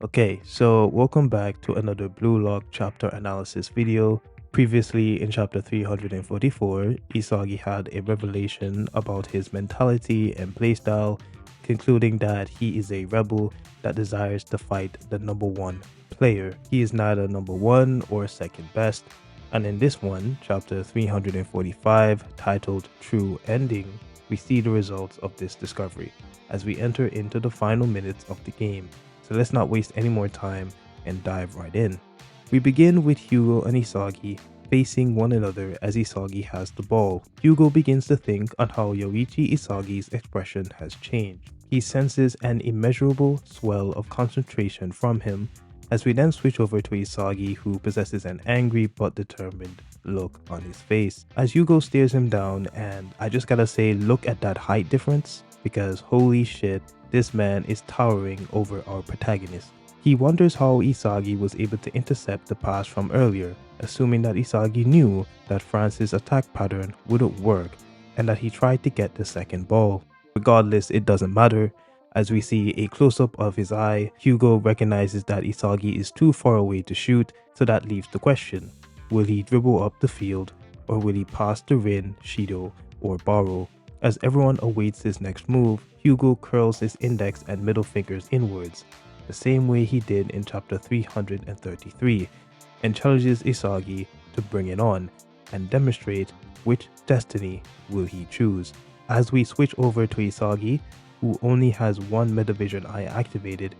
Okay, so welcome back to another Blue Lock chapter analysis video. Previously in chapter 344, Isagi had a revelation about his mentality and playstyle, concluding that he is a rebel that desires to fight the number one player. He is neither number one or second best, and in this one, chapter 345, titled True Ending, we see the results of this discovery as we enter into the final minutes of the game. So let's not waste any more time and dive right in. We begin with Hugo and Isagi facing one another as Isagi has the ball. Hugo begins to think on how Yoichi Isagi's expression has changed. He senses an immeasurable swell of concentration from him as we then switch over to Isagi, who possesses an angry but determined look on his face. As Hugo stares him down, and I just gotta say, look at that height difference, because holy shit, this man is towering over our protagonist. He wonders how Isagi was able to intercept the pass from earlier, assuming that Isagi knew that France's attack pattern wouldn't work and that he tried to get the second ball. Regardless, it doesn't matter. As we see a close-up of his eye, Hugo recognizes that Isagi is too far away to shoot, so that leaves the question. Will he dribble up the field, or will he pass to Rin, Shido, or Baro? As everyone awaits his next move, Hugo curls his index and middle fingers inwards, the same way he did in chapter 333, and challenges Isagi to bring it on and demonstrate which destiny will he choose. As we switch over to Isagi, who only has one Metavision eye activated,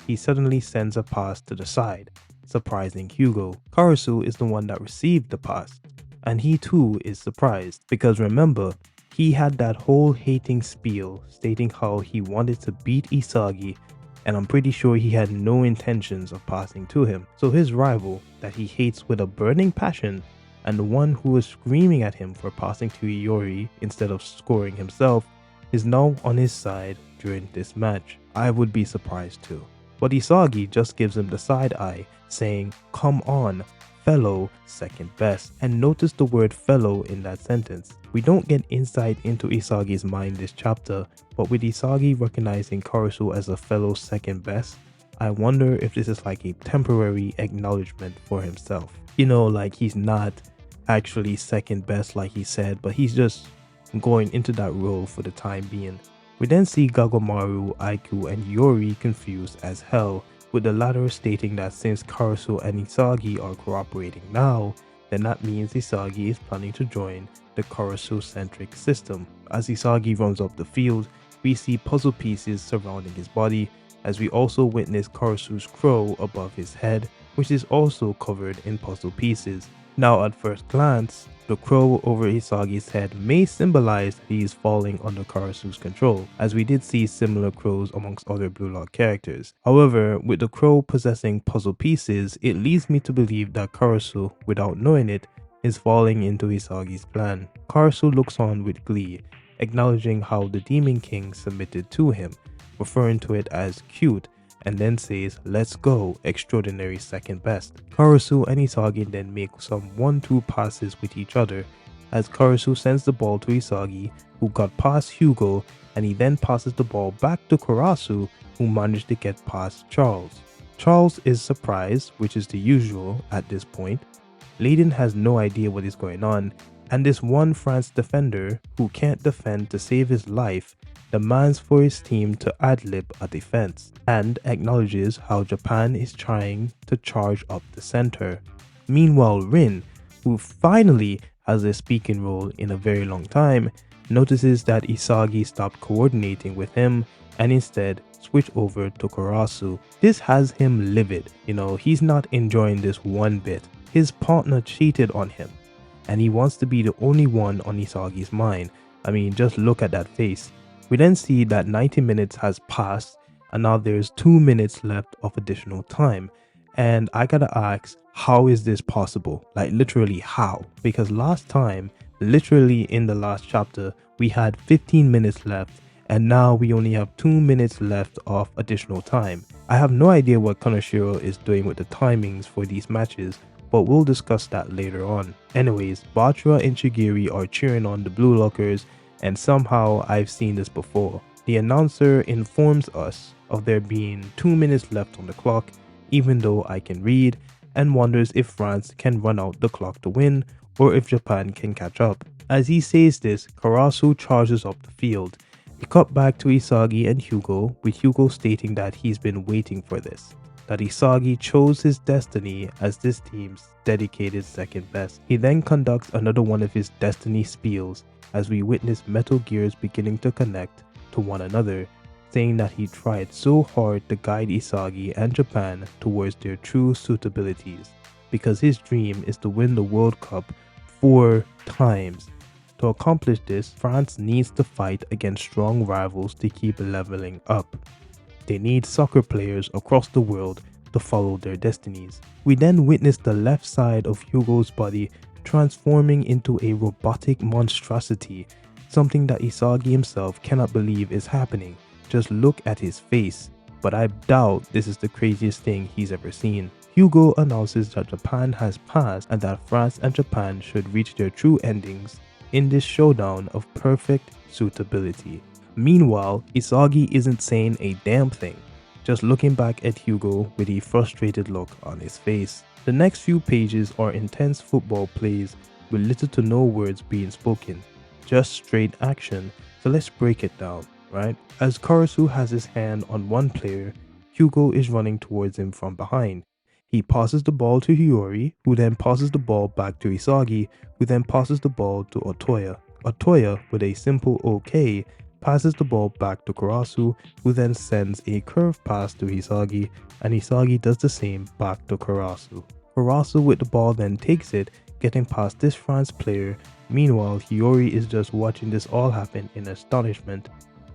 he suddenly sends a pass to the side, surprising Hugo. Karasu is the one that received the pass, and he too is surprised, because remember, he had that whole hating spiel stating how he wanted to beat Isagi, and I'm pretty sure he had no intentions of passing to him. So his rival, that he hates with a burning passion, and the one who was screaming at him for passing to Iori instead of scoring himself, is now on his side during this match. I would be surprised too. But Isagi just gives him the side eye, saying, "Come on, fellow second best," and notice the word fellow in that sentence. We don't get insight into Isagi's mind this chapter, but with Isagi recognizing Karasu as a fellow second best, I wonder if this is like a temporary acknowledgement for himself. You know, like he's not actually second best like he said, but he's just going into that role for the time being. We then see Gagomaru, Aiku, and Yori confused as hell, with the latter stating that since Karasu and Isagi are cooperating now, then that means Isagi is planning to join the Karasu-centric system. As Isagi runs up the field, we see puzzle pieces surrounding his body, as we also witness Karasu's crow above his head, which is also covered in puzzle pieces. Now at first glance, the crow over Isagi's head may symbolize that he is falling under Karasu's control, as we did see similar crows amongst other Blue Lock characters. However, with the crow possessing puzzle pieces, it leads me to believe that Karasu, without knowing it, is falling into Isagi's plan. Karasu looks on with glee, acknowledging how the Demon King submitted to him, referring to it as cute, and then says, "Let's go, extraordinary second best." Karasu and Isagi then make some 1-2 passes with each other, as Karasu sends the ball to Isagi, who got past Hugo, and he then passes the ball back to Karasu, who managed to get past Charles. Charles is surprised, which is the usual at this point. Layden has no idea what is going on, and this one France defender, who can't defend to save his life, demands for his team to ad-lib a defense, and acknowledges how Japan is trying to charge up the center. Meanwhile, Rin, who finally has a speaking role in a very long time, notices that Isagi stopped coordinating with him and instead switched over to Karasu. This has him livid. He's not enjoying this one bit. His partner cheated on him, and he wants to be the only one on Isagi's mind. I mean, just look at that face. We then see that 90 minutes has passed, and now there's 2 minutes left of additional time. And I gotta ask, how is this possible? Like literally how? Because last time, literally in the last chapter, we had 15 minutes left, and now we only have 2 minutes left of additional time. I have no idea what Konoshiro is doing with the timings for these matches, but we'll discuss that later on. Anyways, Batra and Shigiri are cheering on the Blue Lockers, and somehow I've seen this before. The announcer informs us of there being 2 minutes left on the clock, even though I can read, and wonders if France can run out the clock to win or if Japan can catch up. As he says this, Karasu charges up the field. We cut back to Isagi and Hugo, with Hugo stating that he's been waiting for this, that Isagi chose his destiny as this team's dedicated second best. He then conducts another one of his destiny spiels as we witness metal gears beginning to connect to one another, saying that he tried so hard to guide Isagi and Japan towards their true suitabilities, because his dream is to win the World Cup 4 times. To accomplish this, France needs to fight against strong rivals to keep leveling up. They need soccer players across the world to follow their destinies. We then witness the left side of Hugo's body transforming into a robotic monstrosity, something that Isagi himself cannot believe is happening. Just look at his face. But I doubt this is the craziest thing he's ever seen. Hugo announces that Japan has passed and that France and Japan should reach their true endings in this showdown of perfect suitability. Meanwhile, Isagi isn't saying a damn thing, just looking back at Hugo with a frustrated look on his face. The next few pages are intense football plays with little to no words being spoken, just straight action, so let's break it down, right? As Karasu has his hand on one player, Hugo is running towards him from behind. He passes the ball to Hiyori, who then passes the ball back to Isagi, who then passes the ball to Otoya. Otoya, with a simple OK, passes the ball back to Karasu, who then sends a curved pass to Isagi, and Isagi does the same back to Karasu. Karasu with the ball then takes it, getting past this France player. Meanwhile, Hiyori is just watching this all happen in astonishment,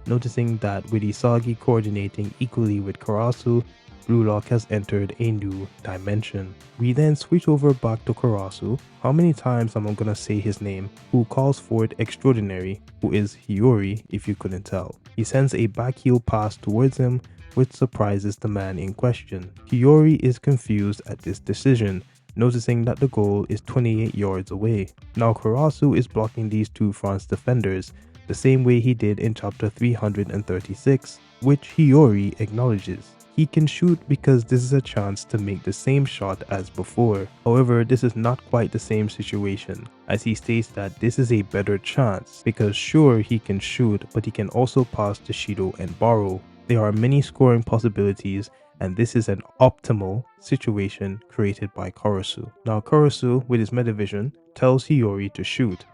noticing that with Isagi coordinating equally with Karasu, Blue Lock has entered a new dimension. We then switch over back to Karasu. How many times am I gonna say his name? Who calls forth Extraordinary, who is Hiyori if you couldn't tell. He sends a backheel pass towards him, which surprises the man in question. Hiyori is confused at this decision, noticing that the goal is 28 yards away. Now Karasu is blocking these two France defenders, the same way he did in chapter 336, which Hiyori acknowledges. He can shoot because this is a chance to make the same shot as before. However, this is not quite the same situation, as he states that this is a better chance because sure he can shoot, but he can also pass to Shido and Baro. There are many scoring possibilities, and this is an optimal situation created by Karasu. Now Karasu, with his metavision, tells Hiyori to shoot.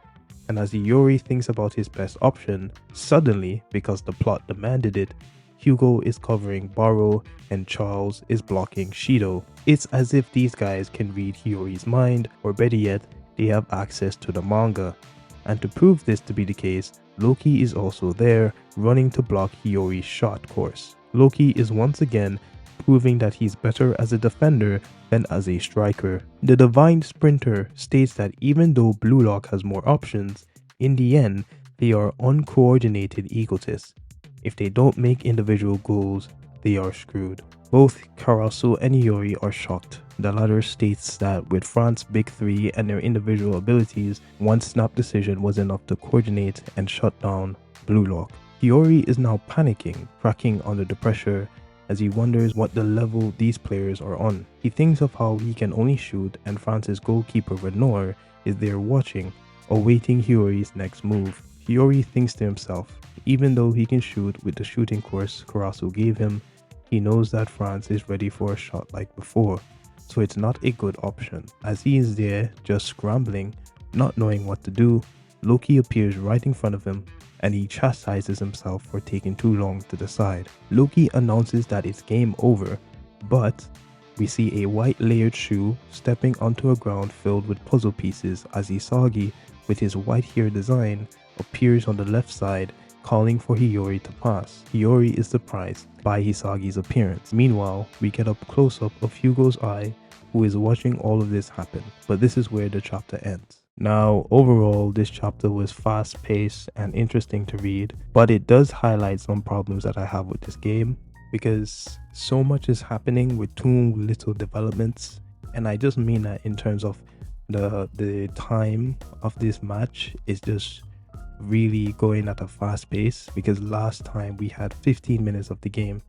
And as Hiyori thinks about his best option, suddenly, because the plot demanded it, Hugo is covering Baro and Charles is blocking Shido. It's as if these guys can read Hiyori's mind, or better yet, they have access to the manga. And to prove this to be the case, Loki is also there, running to block Hiyori's shot course. Loki is once again proving that he's better as a defender than as a striker. The Divine Sprinter states that even though Blue Lock has more options, in the end, they are uncoordinated egotists. If they don't make individual goals, they are screwed. Both Karasu and Hiyori are shocked. The latter states that with France's big three and their individual abilities, one snap decision was enough to coordinate and shut down Blue Lock. Hiyori is now panicking, cracking under the pressure as he wonders what the level these players are on. He thinks of how he can only shoot and France's goalkeeper Renoir is there watching, awaiting Hiyori's next move. Hiyori thinks to himself, even though he can shoot with the shooting course Karasu gave him, he knows that France is ready for a shot like before, so it's not a good option. As he is there, just scrambling, not knowing what to do, Loki appears right in front of him and he chastises himself for taking too long to decide. Loki announces that it's game over, but we see a white layered shoe stepping onto a ground filled with puzzle pieces as Isagi, with his white hair design, appears on the left side, calling for Hiyori to pass. Hiyori is surprised by Hisagi's appearance. Meanwhile, we get a close-up of Hugo's eye, who is watching all of this happen. But this is where the chapter ends. Now, overall, this chapter was fast-paced and interesting to read, but it does highlight some problems that I have with this game, because so much is happening with too little developments, and I just mean that in terms of the time of this match is just really going at a fast pace, because last time we had 15 minutes of the game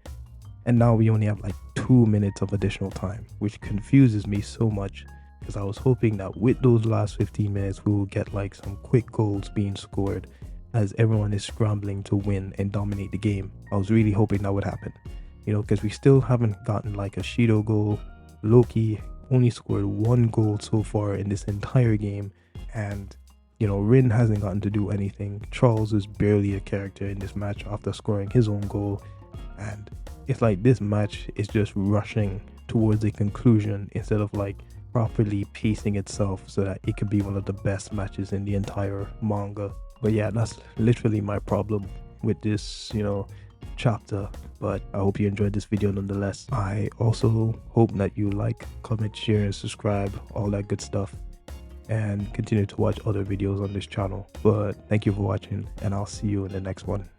and now we only have like 2 minutes of additional time, which confuses me so much because I was hoping that with those last 15 minutes we will get like some quick goals being scored as everyone is scrambling to win and dominate the game. I was really hoping that would happen, you know, because we still haven't gotten like a Shido goal. Loki only scored 1 goal so far in this entire game, and you know, Rin hasn't gotten to do anything. Charles is barely a character in this match after scoring his own goal, and it's like this match is just rushing towards a conclusion instead of like properly pacing itself so that it could be one of the best matches in the entire manga. But yeah, that's literally my problem with this, you know, chapter. But I hope you enjoyed this video nonetheless. I also hope that you like, comment, share, and subscribe, all that good stuff, and continue to watch other videos on this channel. But thank you for watching, and I'll see you in the next one.